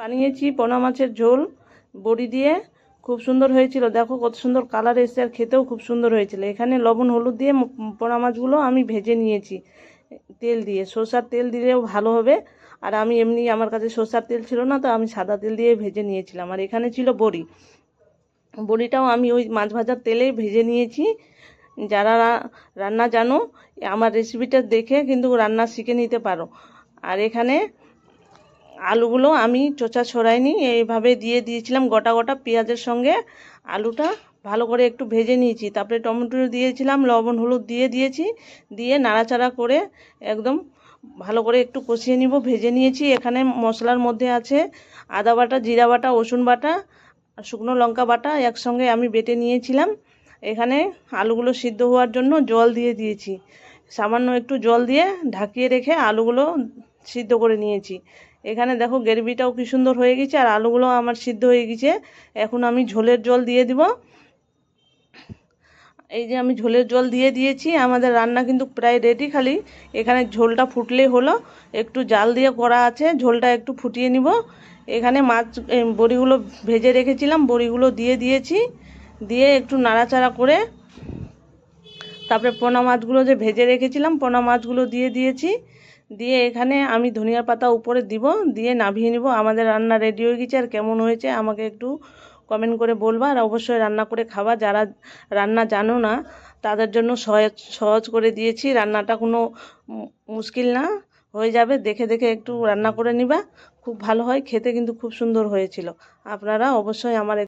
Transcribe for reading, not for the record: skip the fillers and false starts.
বানিয়েছি পোনা মাছের ঝোল বড়ি দিয়ে, খুব সুন্দর হয়েছিল। দেখো কত সুন্দর কালার এসেছে, আর খেতেও খুব সুন্দর হয়েছিল। এখানে লবণ হলুদ দিয়ে পোনা মাছগুলো আমি ভেজে নিয়েছি তেল দিয়ে। সরষার তেল দিলেও ভালো হবে, আর আমি এমনি আমার কাছে সরষার তেল ছিল না, তো আমি সাদা তেল দিয়ে ভেজে নিয়েছিলাম। আর এখানে ছিল বড়ি, বড়িটাও আমি ওই মাছ ভাজার তেলেই ভেজে নিয়েছি। যারা রান্না জানো আমার রেসিপিটা দেখে কিন্তু রান্না শিখে নিতে পারো। আর এখানে আলুগুলো আমি চোচা ছড়াইনি, এইভাবে দিয়ে দিয়েছিলাম গোটা গোটা পেঁয়াজের সঙ্গে। আলুটা ভালো করে একটু ভেজে নিয়েছি, তারপরে টমেটো দিয়েছিলাম, লবণ হলুদ দিয়ে দিয়েছি, দিয়ে নাড়াচাড়া করে একদম ভালো করে একটু কষিয়ে নিব। ভেজে নিয়েছি। এখানে মশলার মধ্যে আছে আদা বাটা, জিরা বাটা, রসুন বাটা আর শুকনো লঙ্কা বাটা একসঙ্গে আমি বেটে নিয়েছিলাম। এখানে আলুগুলো সিদ্ধ হওয়ার জন্য জল দিয়ে দিয়েছি, সামান্য একটু জল দিয়ে ঢাকিয়ে রেখে আলুগুলো সিদ্ধ করে নিয়েছি। এখানে দেখো গ্রেভিটাও কি সুন্দর হয়ে গেছে, আর আলুগুলো আমার সিদ্ধ হয়ে গেছে। এখন আমি ঝোলের জল দিয়ে দিব। এই যে আমি ঝোলের জল দিয়ে দিয়েছি। আমাদের রান্না কিন্তু প্রায় রেডি, খালি এখানে ঝোলটা ফুটলেই হলো। একটু জাল দিয়ে করা আছে, ঝোলটা একটু ফুটিয়ে নিব। এখানে মাছ বড়িগুলো ভেজে রেখেছিলাম, বড়িগুলো দিয়ে দিয়েছি, দিয়ে একটু নাড়াচাড়া করে তারপরে পোনা মাছগুলো যে ভেজে রেখেছিলাম পোনা মাছগুলো দিয়ে দিয়েছি। দিয়ে এখানে আমি ধনিয়া পাতা উপরে দিব, দিয়ে নামিয়ে নিব। আমাদের রান্না রেডি হয়ে গেছে। আর কেমন হয়েছে আমাকে একটু কমেন্ট করে বলবা, আর অবশ্যই রান্না করে খাবা। যারা রান্না জানো না তাদের জন্য সহজ সহজ করে দিয়েছি। রান্নাটা কোনো মুশকিল না, হয়ে যাবে। দেখে দেখে একটু রান্না করে নিবা, খুব ভালো হয় খেতে, কিন্তু খুব সুন্দর হয়েছিল। আপনারা অবশ্যই আমার